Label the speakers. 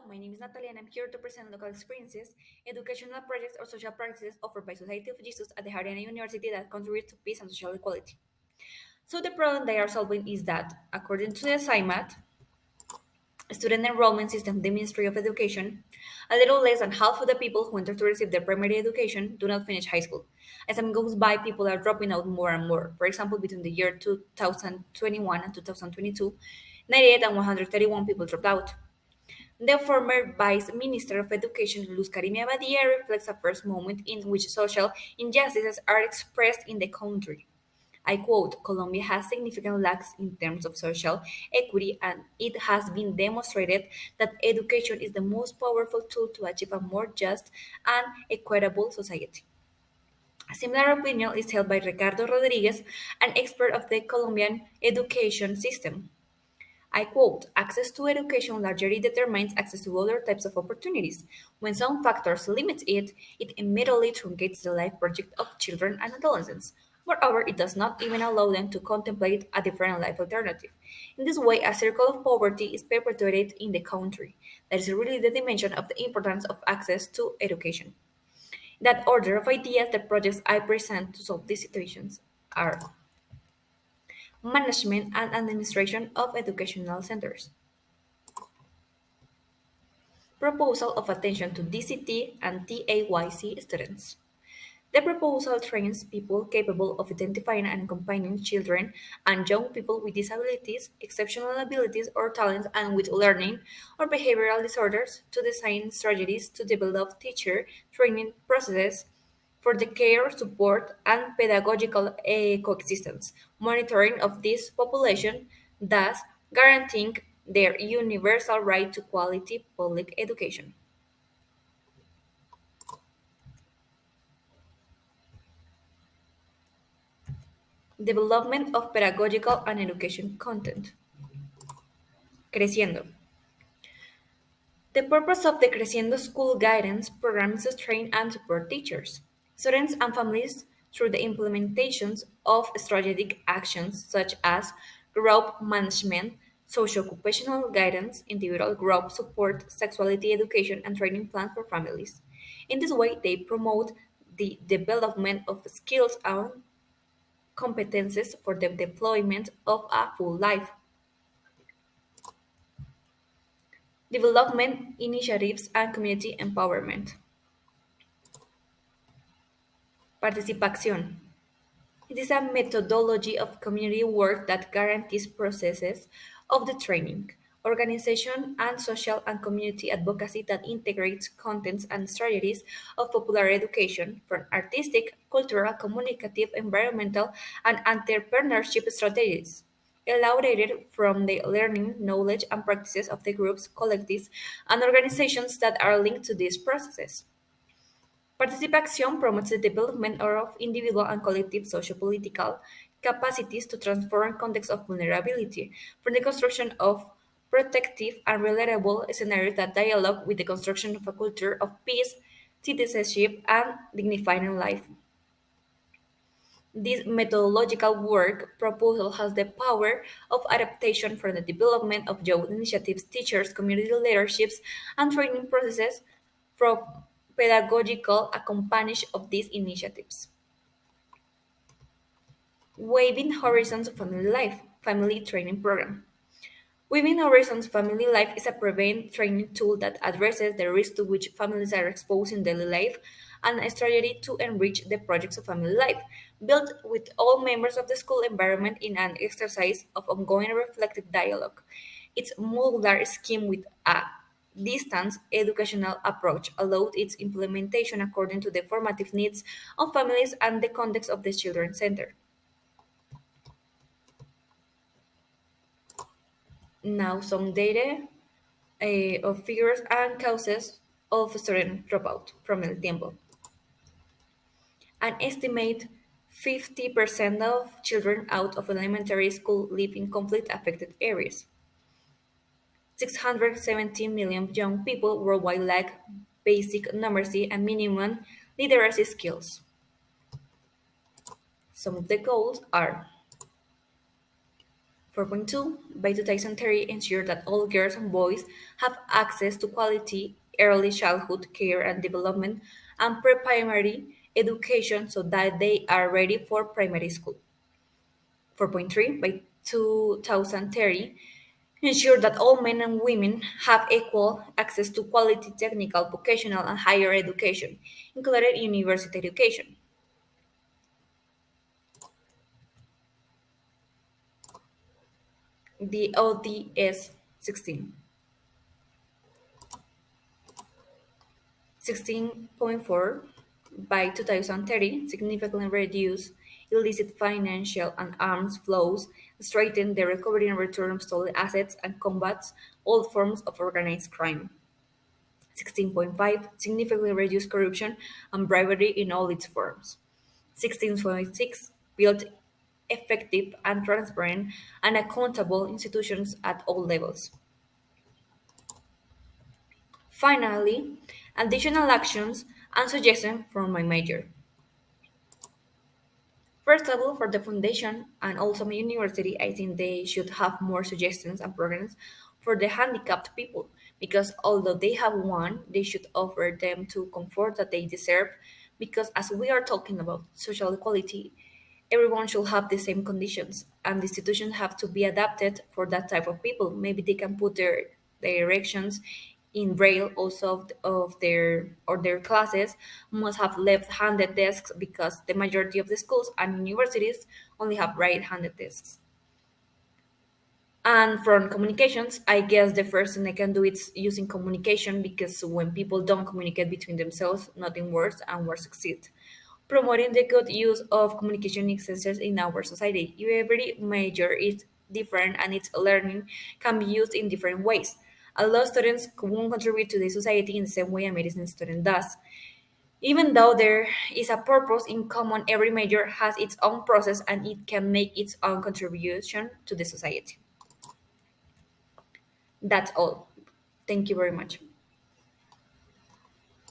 Speaker 1: my name is Natalia and I'm here to present local experiences, educational projects or social practices offered by Society of Jesus at the Javeriana University that contribute to peace and social equality. So the problem they are solving is that, according to the SIMAT, student enrollment system, the Ministry of Education, a little less than half of the people who enter to receive their primary education do not finish high school. As time goes by, people are dropping out more and more. For example, between the year 2021 and 2022, 98 and 131 people dropped out. The former Vice Minister of Education, Luz Karimia Badia, reflects a first moment in which social injustices are expressed in the country. I quote, Colombia has significant lacks in terms of social equity, and it has been demonstrated that education is the most powerful tool to achieve a more just and equitable society. A similar opinion is held by Ricardo Rodriguez, an expert of the Colombian education system. I quote, access to education largely determines access to other types of opportunities. When some factors limit it, it immediately truncates the life project of children and adolescents. Moreover, it does not even allow them to contemplate a different life alternative. In this way, a circle of poverty is perpetuated in the country. That is really the dimension of the importance of access to education. In that order of ideas, the projects I present to solve these situations are management and administration of educational centers, proposal of attention to DCT and TAYC students. The proposal trains people capable of identifying and accompanying children and young people with disabilities, exceptional abilities or talents, and with learning or behavioral disorders to design strategies to develop teacher training processes for the care, support, and pedagogical coexistence, monitoring of this population, thus guaranteeing their universal right to quality public education. Development of pedagogical and education content. Creciendo. The purpose of the Creciendo School Guidance program is to train and support teachers, students, and families through the implementations of strategic actions such as group management, socio-occupational guidance, individual group support, sexuality education, and training plans for families. In this way, they promote the development of skills and competences for the deployment of a full life. Development initiatives and community empowerment. Participación. It is a methodology of community work that guarantees processes of the training, organization, and social and community advocacy that integrates contents and strategies of popular education from artistic, cultural, communicative, environmental, and entrepreneurship strategies. Elaborated from the learning, knowledge, and practices of the groups, collectives, and organizations that are linked to these processes. Participation promotes the development of individual and collective sociopolitical capacities to transform contexts of vulnerability, from the construction of protective and relatable scenarios that dialogue with the construction of a culture of peace, citizenship, and dignifying life. This methodological work proposal has the power of adaptation for the development of youth initiatives, teachers, community leaderships, and training processes from pedagogical accompaniment of these initiatives. Waving Horizons Family Life Family Training Program. Waving Horizons Family Life is a prevent training tool that addresses the risk to which families are exposed in daily life and a strategy to enrich the projects of family life, built with all members of the school environment in an exercise of ongoing reflective dialogue. Its modular scheme with a distance educational approach allowed its implementation according to the formative needs of families and the context of the children's center. Now, some data of figures and causes of student dropout from El Tiempo. An estimate 50% of children out of elementary school live in conflict affected areas. 617 million young people worldwide lack basic numeracy and minimum literacy skills. Some of the goals are 4.2, by 2030, ensure that all girls and boys have access to quality early childhood care and development and pre-primary education so that they are ready for primary school. 4.3, by 2030, ensure that all men and women have equal access to quality technical, vocational, and higher education, including university education. The ODS 16.4 by 2030 significantly reduce illicit financial and arms flows, strengthen the recovery and return of stolen assets, and combats all forms of organized crime. 16.5 significantly reduce corruption and bribery in all its forms. 16.6 build effective and transparent and accountable institutions at all levels. Finally, additional actions and suggestions from my major. First of all, for the foundation and also my university, I think they should have more suggestions and programs for the handicapped people because although they have one, they should offer them to comfort that they deserve because as we are talking about social equality, everyone should have the same conditions and the institutions have to be adapted for that type of people. Maybe they can put their directions in braille also of their classes must have left-handed desks because the majority of the schools and universities only have right-handed desks. And from communications, I guess the first thing I can do is using communication because when people don't communicate between themselves, nothing works and works succeed. Promoting the good use of communication essentials in our society. Every major is different and its learning can be used in different ways. A lot of students won't contribute to the society in the same way a medicine student does. Even though there is a purpose in common, every major has its own process and it can make its own contribution to the society. That's all. Thank you very much.